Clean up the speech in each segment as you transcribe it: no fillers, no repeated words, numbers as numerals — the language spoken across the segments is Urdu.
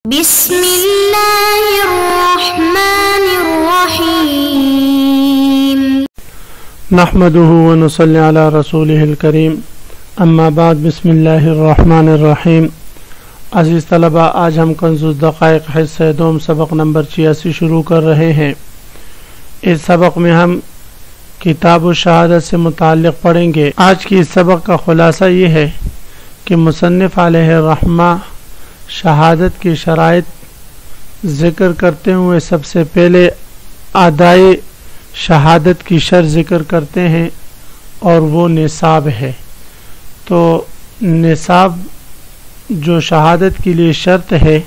بسم اللہ الرحمن الرحیم نحمده ونصلی علی رسوله الکریم اما بعد بسم اللہ الرحمن الرحیم۔ عزیز طلبہ، آج ہم کنز الدقائق حصہ دوم سبق نمبر 86 شروع کر رہے ہیں۔ اس سبق میں ہم کتاب الشہادت سے متعلق پڑھیں گے۔ آج کی اس سبق کا خلاصہ یہ ہے کہ مصنف علیہ الرحمہ شہادت کی شرائط ذکر کرتے ہوئے سب سے پہلے ادائے شہادت کی شرط ذکر کرتے ہیں اور وہ نصاب ہے۔ تو نصاب جو شہادت کے لیے شرط ہے،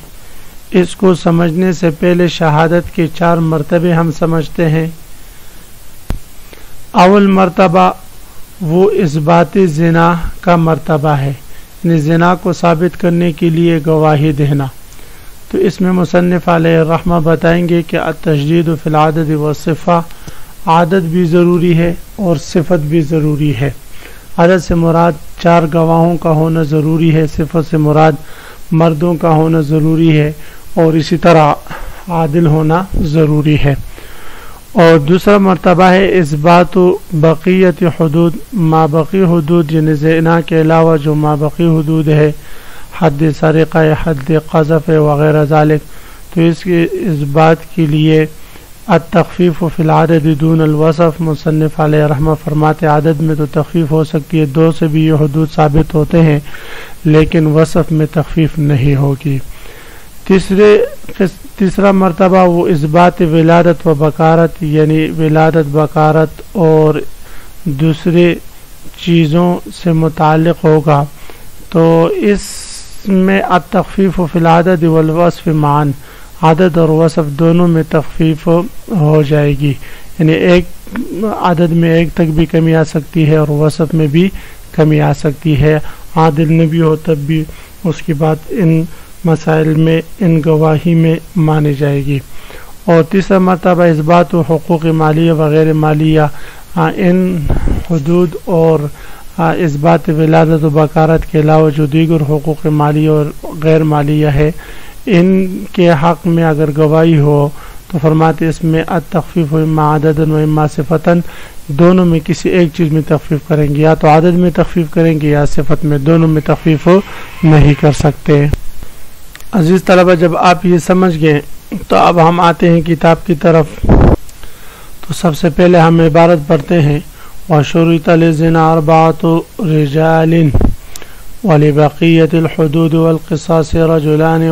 اس کو سمجھنے سے پہلے شہادت کے 4 مرتبے ہم سمجھتے ہیں۔ اول مرتبہ وہ اثبات زنا کا مرتبہ ہے، یعنی زنا کو ثابت کرنے کے لیے گواہی دینا۔ تو اس میں مصنف علیہ الرحمہ بتائیں گے کہ التشدید فی العدد والصفہ، عدد بھی ضروری ہے اور صفت بھی ضروری ہے۔ عدد سے مراد 4 گواہوں کا ہونا ضروری ہے، صفت سے مراد مردوں کا ہونا ضروری ہے، اور اسی طرح عادل ہونا ضروری ہے۔ اور دوسرا مرتبہ ہے اثبات بقیت حدود، ما بقی حدود، یعنی زنا کے علاوہ جو ما بقی حدود ہے، حد سرقہ، حد قذف وغیرہ ذالک، تو اس کے اثبات کے لیے التخفیف فی العدد دون الوصف، مصنف علیہ رحمہ فرماتے عدد میں تو تخفیف ہو سکتی ہے، 2 سے بھی یہ حدود ثابت ہوتے ہیں، لیکن وصف میں تخفیف نہیں ہوگی۔ تیسرا مرتبہ وہ اثبات ولادت و بکارت، یعنی ولادت، بکارت اور دوسرے چیزوں سے متعلق ہوگا۔ تو اس میں التخفیف فی العدد والوصف معاً، عدد اور وصف دونوں میں تخفیف ہو جائے گی، یعنی ایک عدد میں 1 تک بھی کمی آ سکتی ہے اور وصف میں بھی کمی آ سکتی ہے۔ عادل نہ بھی ہو تب بھی اس کی بات ان مسائل میں، ان گواہی میں مانی جائے گی۔ اور تیسرا مرتبہ اثبات و حقوق مالیہ وغیر مالیہ، ان حدود اور اثبات ولادت و بکارت کے علاوہ جو دیگر حقوق مالیہ اور غیر مالیہ ہے، ان کے حق میں اگر گواہی ہو تو فرماتے اس میں التخفیف اما عددن و اما صفتن، دونوں میں کسی ایک چیز میں تخفیف کریں گے، یا تو عدد میں تخفیف کریں گے یا صفت میں، دونوں میں تخفیف نہیں کر سکتے۔ عزیز طلبہ، جب آپ یہ سمجھ گئے تو اب ہم آتے ہیں کتاب کی طرف۔ تو سب سے پہلے ہم عبارت پڑھتے ہیں وَشُرِطَ لِلزِّنَا 4 رِجَالٍ وَلِبَقِيَّةِ الْحُدُودِ وَالْقِصَاصِ رَجُلَانِ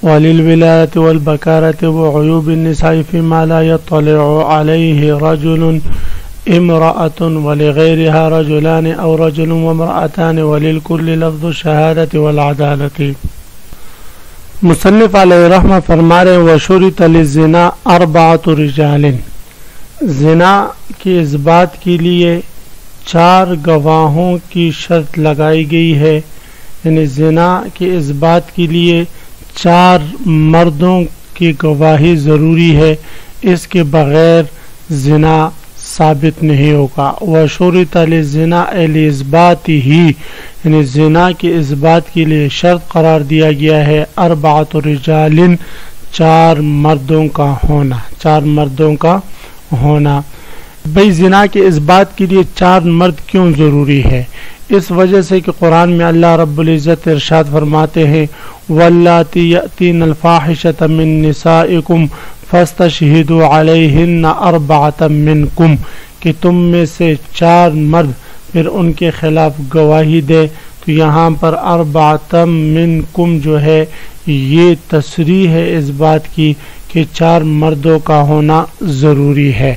وَلِلْوِلَايَةِ وَالْبَكَارَةِ وَعُيُوبِ النِّسَاءِ فِيمَا لَا يَطَّلِعُ عَلَيْهِ رَجُلٌ امرأة وَلِغَيْرِهَا رَجُلَانِ أَوْ رَجُلٌ وَامْرَأَتَانِ وَلِلْكُلِّ لَفْظُ الشَّهَادَةِ وَالْعَدَالَةِ۔ مصنف علیہ رحمہ فرما رہے ہیں وَشُرِطَ لِلزِّنَا 4 رِجَالٍ، زنا کی اثبات کے لیے 4 گواہوں کی شرط لگائی گئی ہے، یعنی زنا کی اثبات کے لیے 4 مردوں کی گواہی ضروری ہے، اس کے بغیر زنا ثابت نہیں ہوگا۔ وَشُرِطَ لِلزِّنَا لِإِثْبَاتِهِ، یعنی زنا کے اثبات کے لیے شرط قرار دیا گیا ہے 4 رجال، 4 مردوں کا ہونا، 4 مردوں کا ہونا۔ بھئی زنا کے اثبات کے لیے 4 مرد کیوں ضروری ہے؟ اس وجہ سے کہ قرآن میں اللہ رب العزت ارشاد فرماتے ہیں وَاللَّاتِي يَأْتِينَ الْفَاحِشَةَ مِن نِّسَائِكُمْ فَاسْتَشْهِدُوا عَلَيْهِنَّ 4 مِنْكُمْ، کہ تم میں سے 4 مرد پھر ان کے خلاف گواہی دے۔ تو یہاں پر 4 منکم جو ہے یہ تصریح ہے اس بات کی کہ 4 مردوں کا ہونا ضروری ہے۔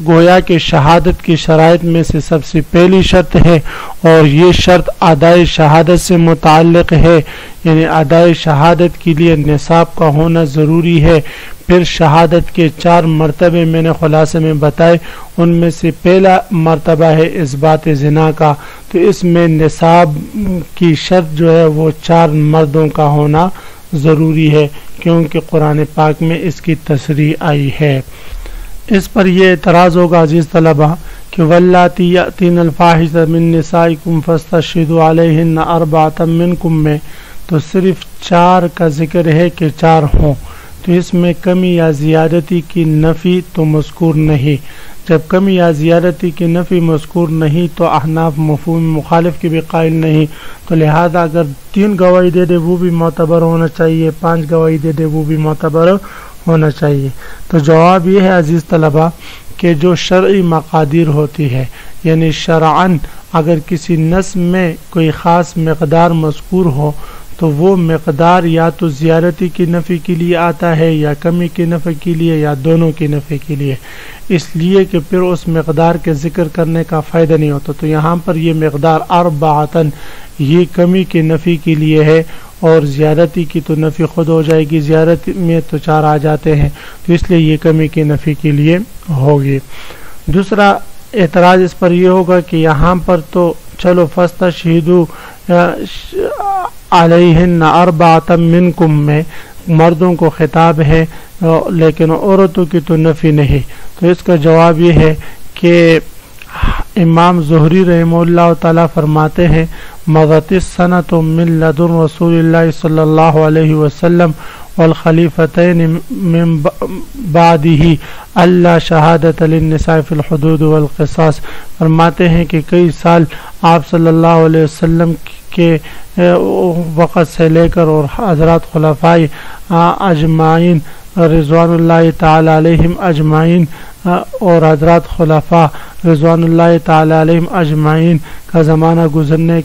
گویا کہ شہادت کی شرائط میں سے سب سے پہلی شرط ہے، اور یہ شرط ادائے شہادت سے متعلق ہے، یعنی ادائے شہادت کے لیے نصاب کا ہونا ضروری ہے۔ پھر شہادت کے 4 مرتبے میں نے خلاصے میں بتائے، ان میں سے پہلا مرتبہ ہے اثبات زنا کا، تو اس میں نصاب کی شرط جو ہے وہ 4 مردوں کا ہونا ضروری ہے، کیونکہ قرآن پاک میں اس کی تصریح آئی ہے۔ اس پر یہ اعتراض ہوگا عزیز طلبہ کہ واللاتی یأتین الفاحشۃ من نسائکم فاستشہدوا علیہن 4 منکم میں تو صرف 4 کا ذکر ہے کہ 4 ہوں، تو اس میں کمی یا زیادتی کی نفی تو مذکور نہیں۔ جب کمی یا زیادتی کی نفی مذکور نہیں تو احناف مفہوم مخالف کے بھی قائل نہیں، تو لہذا اگر 3 گواہی دے دے وہ بھی معتبر ہونا چاہیے، 5 گواہی دے دے وہ بھی معتبر ہونا چاہیے۔ تو جواب یہ ہے عزیز طلبہ کہ جو شرعی مقادیر ہوتی ہے، یعنی شرعاً اگر کسی نص میں کوئی خاص مقدار مذکور ہو تو وہ مقدار یا تو زیادتی کی نفی کے لیے آتا ہے یا کمی کی نفی کے لیے یا دونوں کی نفی کے لیے، اس لیے کہ پھر اس مقدار کے ذکر کرنے کا فائدہ نہیں ہوتا۔ تو یہاں پر یہ مقدار اربعتن یہ کمی کی نفی کے لیے ہے، اور زیادتی کی تو نفی خود ہو جائے گی، زیادتی میں تو 4 آ جاتے ہیں، تو اس لیے یہ کمی کی نفی کے لیے ہوگی۔ دوسرا اعتراض اس پر یہ ہوگا کہ یہاں پر تو چلو فاستشہدوا علیہن اربعۃ منکم میں مردوں کو خطاب ہے لیکن عورتوں کی تو نفی نہیں، تو اس کا جواب یہ ہے کہ امام زہری رحمہ اللہ تعالی فرماتے ہیں مضت السنۃ من لدن رسول اللہ صلی اللہ علیہ وسلم والخلیفتین من بعدہ اللہ شہادت للنساء فی الحدود والقصاص، فرماتے ہیں کہ کئی سال آپ صلی اللہ علیہ وسلم کے وقت سے لے کر اور حضرات خلفائے اجمعین رضوان اللہ تعالی علیہم اجمعین اور حضرات خلفاء رضوان اللہ تعالی علیہم اجمعین کا زمانہ گزرنے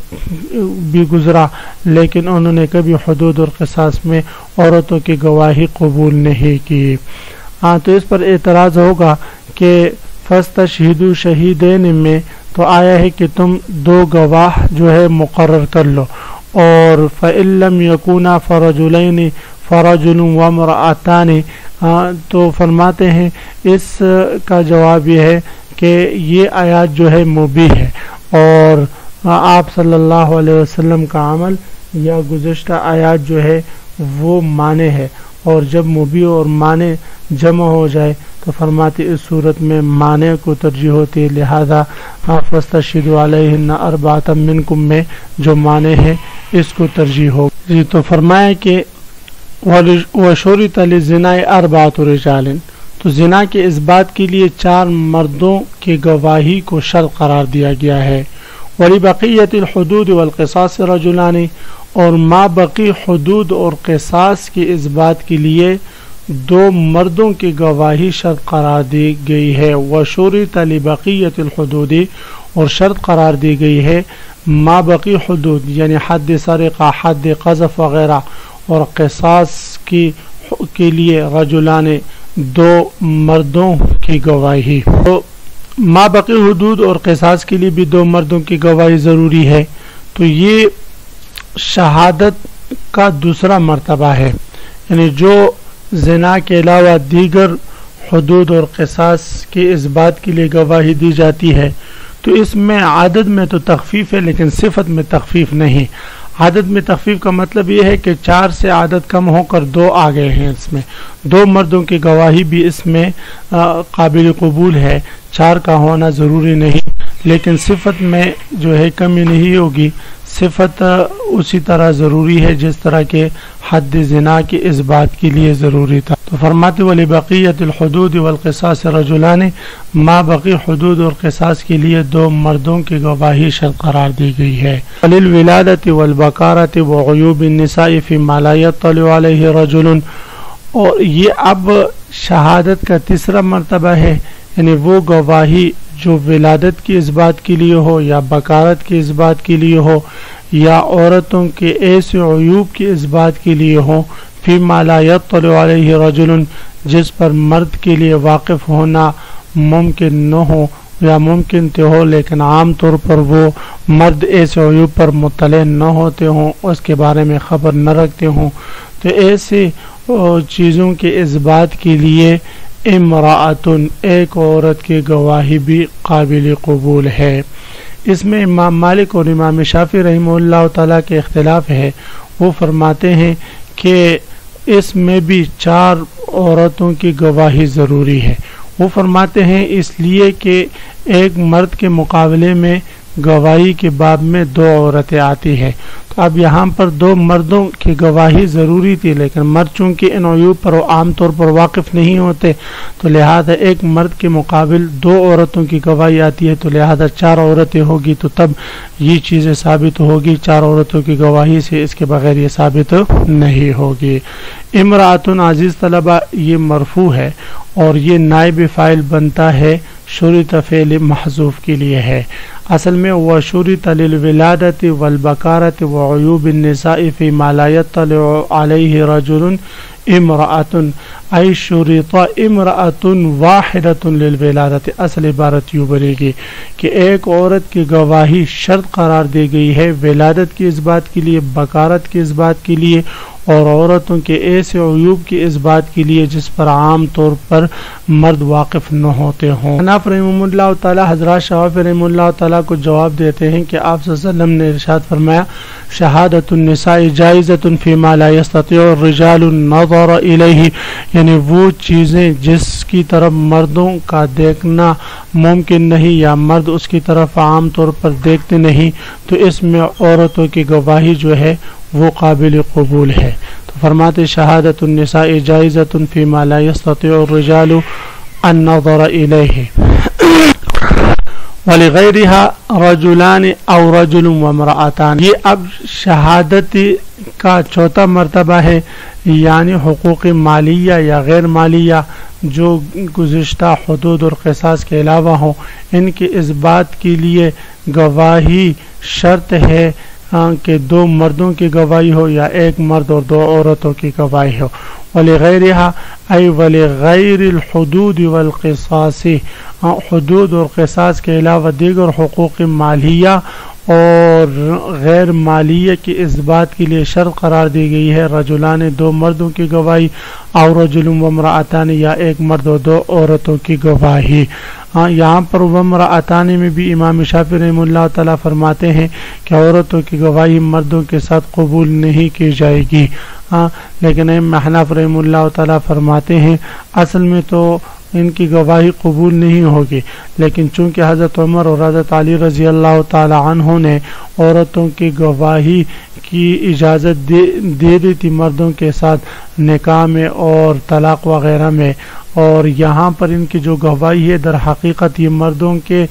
بھی گزرا، لیکن انہوں نے کبھی حدود اور قصاص میں عورتوں کی گواہی قبول نہیں کی۔ تو اس پر اعتراض ہوگا کہ فاستشہدوا شہیدین میں تو آیا ہے کہ تم 2 گواہ جو ہے مقرر کر لو، اور فَإِن لَّمْ يَكُونَا فَرَجُلَيْنِ فَرَجُلٌ وَامْرَأَتَانِ، تو فرماتے ہیں اس کا جواب یہ ہے کہ یہ آیات جو ہے مبیح ہے، اور آپ صلی اللہ علیہ وسلم کا عمل یا گزشتہ آیات جو ہے وہ معنی ہے، اور جب مبیح اور معنی جمع ہو جائے تو فرماتے اس صورت میں معنی کو ترجیح ہوتی ہے، لہذا فاستشہدوا علیہن اربعۃ منکم میں جو معنی ہے اس کو ترجیح ہو۔ تو فرمایا کہ وشرط للزنا 4 رجال، تو زنا کے اس بات کے لیے 4 مردوں کی گواہی کو شرط قرار دیا گیا ہے۔ ولبقیت الحدود والقصاص رجلان، اور ما بقی حدود اور قصاص کی اس بات کے لیے 2 مردوں کی گواہی شرط قرار دی گئی ہے۔ وشرط لبقیت الحدود، اور شرط قرار دی گئی ہے ما بقی حدود یعنی حد سرقہ، حد قذف وغیرہ، اور قصاص کے لیے رجلان 2 مردوں کی گواہی۔ تو ما بقی حدود اور قصاص کے لیے بھی 2 مردوں کی گواہی ضروری ہے، تو یہ شہادت کا دوسرا مرتبہ ہے، یعنی جو زنا کے علاوہ دیگر حدود اور قصاص کی اس بات کے لیے گواہی دی جاتی ہے تو اس میں عدد میں تو تخفیف ہے لیکن صفت میں تخفیف نہیں۔ عدد میں تخفیف کا مطلب یہ ہے کہ 4 سے عدد کم ہو کر 2 آ گئے ہیں، اس میں 2 مردوں کی گواہی بھی اس میں قابل قبول ہے، 4 کا ہونا ضروری نہیں، لیکن صفت میں جو ہے کمی نہیں ہوگی، صفت اسی طرح ضروری ہے جس طرح کے حد زنا کی اس بات کے لیے ضروری تھا۔ تو فرماتے وَلِبَقِيَّةِ الْحُدُودِ وَالْقِصَاصِ رَجُلَانِ، ما بقی حدود اور قصاص کے لیے 2 مردوں کی گواہی شرط قرار دی گئی ہے۔ وَلِلْوِلَادَةِ وَالْبَكَارَةِ وَعُيُوبِ النِّسَاءِ فِي مَا لَا يَطَّلِعُ عَلَيْهِ رَجُلٌ، اور یہ اب شہادت کا تیسرا مرتبہ ہے، یعنی وہ گواہی جو ولادت کی اس بات کے لیے ہو یا بکارت کی اس بات کے لیے ہو یا عورتوں کے ایسے عیوب کی اس بات کے لیے ہو، فی ما لا یطلع علیہ رجل، جس پر مرد کے لیے واقف ہونا ممکن نہ ہو یا ممکن تو ہو لیکن عام طور پر وہ مرد ایسے عیوب پر مطلع نہ ہوتے ہوں، اس کے بارے میں خبر نہ رکھتے ہوں، تو ایسے چیزوں کے اس بات کے لیے امرأتن، ایک عورت کی گواہی بھی قابل قبول ہے۔ اس میں امام مالک اور امام شافعی رحمہ اللہ تعالیٰ کے اختلاف ہے، وہ فرماتے ہیں کہ اس میں بھی 4 عورتوں کی گواہی ضروری ہے۔ وہ فرماتے ہیں اس لیے کہ ایک مرد کے مقابلے میں گواہی کے باب میں 2 عورتیں آتی ہیں، اب یہاں پر دو مردوں کی گواہی ضروری تھی، لیکن مرد چونکہ ان عیوب پر عام طور پر واقف نہیں ہوتے تو لہذا ایک مرد کے مقابل دو عورتوں کی گواہی آتی ہے، تو لہذا 4 عورتیں ہوگی، تو تب یہ چیزیں ثابت ہوگی۔ 4 عورتوں کی گواہی سے اس کے بغیر یہ ثابت نہیں ہوگی۔ امرأۃ عزیز طلبہ یہ مرفوع ہے اور یہ نائب فاعل بنتا ہے، شرط فعل محذوف کے لیے ہے۔ اصل میں وشرط للولادۃ والبکارۃ وعیوب النساء فیما لا یطلع علیہ رجل امرأۃ ای شرط امرأۃ واحدۃ للولادۃ۔ اصل عبارت یوں بنے گی کہ ایک عورت کی گواہی شرط قرار دی گئی ہے ولادت کی اس بات کے لیے، بکارت کی اس بات کے لیے، اور عورتوں کے ایسے عیوب کی اس بات کے لیے جس پر عام طور پر مرد واقف نہ ہوتے ہوں۔ حناف رحمہ اللہ تعالی حضرات شوافی رحمہ اللہ تعالی کو جواب دیتے ہیں کہ آپ صلی اللہ علیہ وسلم نے ارشاد فرمایا شہادت النساء جائزۃ فیما لا یستطیع الرجال النظر الیہ، یعنی وہ چیزیں جس کی طرف مردوں کا دیکھنا ممکن نہیں یا مرد اس کی طرف عام طور پر دیکھتے نہیں، تو اس میں عورتوں کی گواہی جو ہے وہ قابل قبول ہے۔ تو فرماتے شہادت النساء جائزۃ فیما لا یستطیع الرجال النظر الیہ ولغیرها رجلان او رجل وامرأتان۔ یہ اب شہادت کا چوتھا مرتبہ ہے، یعنی حقوق مالیہ یا غیر مالیہ جو گزشتہ حدود اور قصاص کے علاوہ ہوں، ان کے اس بات کے لیے گواہی شرط ہے کہ 2 مردوں کی گواہی ہو یا ایک مرد اور 2 عورتوں کی گواہی ہو۔ وَلِغَيْرِهَا أي وَلِغَيْرِ الْحُدُودِ وَالْقِصَاصِ، حدود اور قصاص کے علاوہ دیگر حقوق مالیہ اور غیر مالیہ کی اس بات کے لیے شرط قرار دی گئی ہے رجلان 2 مردوں کی گواہی، اور رجل وامرأتان یا ایک مرد اور 2 عورتوں کی گواہی۔ یہاں پر وامرأتان میں بھی امام شافعی رحمہ اللہ تعالیٰ فرماتے ہیں کہ عورتوں کی گواہی مردوں کے ساتھ قبول نہیں کی جائے گی، لیکن امام حناف رحمہ اللہ تعالیٰ فرماتے ہیں اصل میں تو ان کی گواہی قبول نہیں ہوگی، لیکن چونکہ حضرت عمر اور حضرت علی رضی اللہ تعالی عنہ نے عورتوں کی گواہی کی اجازت دے دی تھی مردوں کے ساتھ نکاح میں اور طلاق وغیرہ میں، اور یہاں پر ان کی جو گواہی ہے در حقیقت یہ مردوں کے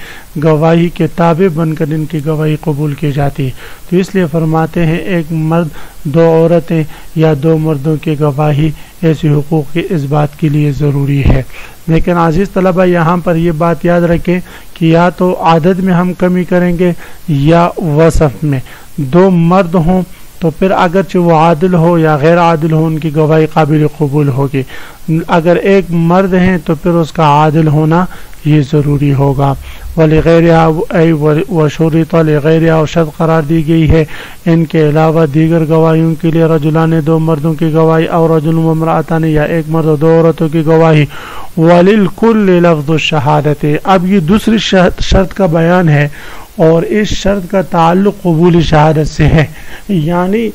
گواہی کے تابع بن کر ان کی گواہی قبول کی جاتی ہے، تو اس لیے فرماتے ہیں ایک مرد 2 عورتیں یا 2 مردوں کی گواہی ایسی حقوق کی اس بات کے لیے ضروری ہے۔ لیکن عزیز طلبہ یہاں پر یہ بات یاد رکھیں کہ یا تو عدد میں ہم کمی کریں گے یا وصف میں۔ 2 مرد ہوں تو پھر اگرچہ وہ عادل ہو یا غیر عادل ہو ان کی گواہی قابل قبول ہوگی، اگر ایک مرد ہیں تو پھر اس کا عادل ہونا یہ ضروری ہوگا۔ وَلِغَيْرِهَا وَشُرِطَ لِغَيْرِهَا، اور شرط قرار دی گئی ہے ان کے علاوہ دیگر گواہیوں کے لیے رجلان 2 مردوں کی گواہی، اور رجل وامرأتان یا ایک مرد اور 2 عورتوں کی گواہی۔ وَلِلْكُلِّ لَفْظُ الشَّهَادَةِ، اب یہ دوسری شرط کا بیان ہے اور اس شرط کا تعلق قبول شہادت سے ہے، یعنی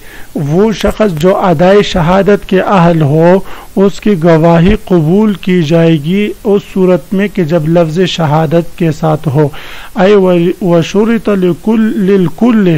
وہ شخص جو ادائے شہادت کے اہل ہو اس کی گواہی قبول کی جائے گی اس صورت میں کہ جب لفظ شہادت کے ساتھ ہو۔ اے وشرط للکل،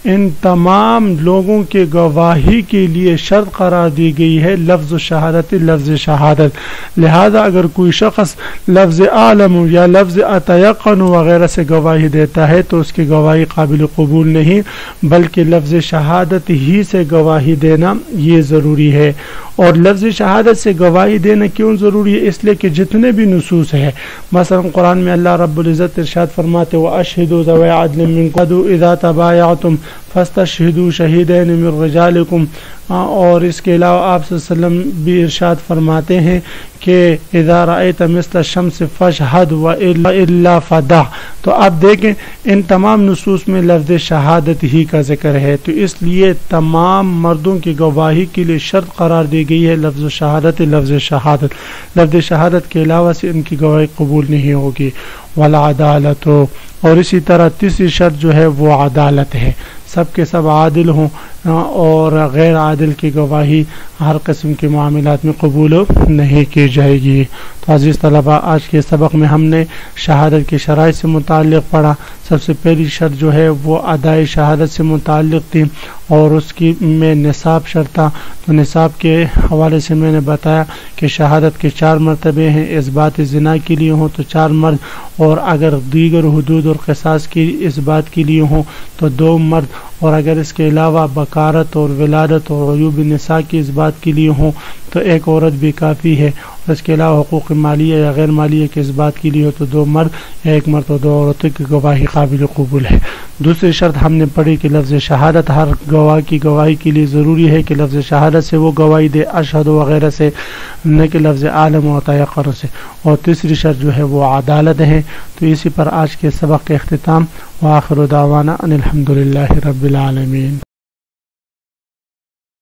ان تمام لوگوں کے گواہی کے لیے شرط قرار دی گئی ہے لفظ شہادت، لفظ شہادت، لہذا اگر کوئی شخص لفظ عالم یا لفظ اتیقن وغیرہ سے گواہی دیتا ہے تو اس کی گواہی قابل قبول نہیں، بلکہ لفظ شہادت ہی سے گواہی دینا یہ ضروری ہے۔ اور لفظ شہادت سے گواہی دینا کیوں ضروری ہے؟ اس لیے کہ جتنے بھی نصوص ہے، مثلا قرآن میں اللہ رب العزت ارشاد فرماتے وَأَشْهِدُوا ذَوَيْ عَدْلٍ مِّنكُمْ إِذَا تَبَايَعْتُمْ فَاسْتَشْهِدُوا شَهِيدَيْنِ مِن رِّجَالِكُمْ، اور اس کے علاوہ آپ صلی اللہ علیہ وسلم بھی ارشاد فرماتے ہیں کہ اذا رأيت مثل الشمس فاشهد وإلا فدع۔ تو آپ دیکھیں ان تمام نصوص میں لفظ شہادت ہی کا ذکر ہے، تو اس لیے تمام مردوں کی گواہی کے لیے شرط قرار دی گئی ہے لفظ شہادت، لفظ شہادت، لفظ شہادت کے علاوہ سے ان کی گواہی قبول نہیں ہوگی۔ والعدالت، اور اسی طرح تیسری شرط جو ہے وہ عدالت ہے، سب کے سب عادل ہوں، اور غیر عادل کی گواہی ہر قسم کے معاملات میں قبول نہیں کی جائے گی۔ تو عزیز طلبہ، آج کے سبق میں ہم نے شہادت کی شرائط سے متعلق پڑھا۔ سب سے پہلی شرط جو ہے وہ ادائے شہادت سے متعلق تھی اور اس کی میں نصاب شرط تھا۔ تو نصاب کے حوالے سے میں نے بتایا کہ شہادت کے 4 مرتبے ہیں، اثبات زنا کے لیے ہوں تو 4 مرد، اور اگر دیگر حدود اور قصاص کی اثبات کے لیے ہوں تو 2 مرد، اور اگر اس کے علاوہ بکارت اور ولادت اور عیوب نساء کی اثبات کے لیے ہوں تو 1 عورت بھی کافی ہے، اور اس کے علاوہ حقوق مالیہ یا غیر مالیہ کے اثبات کے لیے ہو تو 2 مرد یا 1 مرد اور 2 عورتوں کی گواہی قابل قبول ہے۔ دوسری شرط ہم نے پڑھی کہ لفظ شہادت ہر گواہ کی گواہی کے لیے ضروری ہے کہ لفظ شہادت سے وہ گواہی دے اشہد وغیرہ سے، نہ کہ لفظ عالم و تیقن سے، اور تیسری شرط جو ہے وہ عدالت ہے۔ تو اسی پر آج کے سبق کا اختتام، وآخر دعوانا ان الحمدللہ رب العالمین۔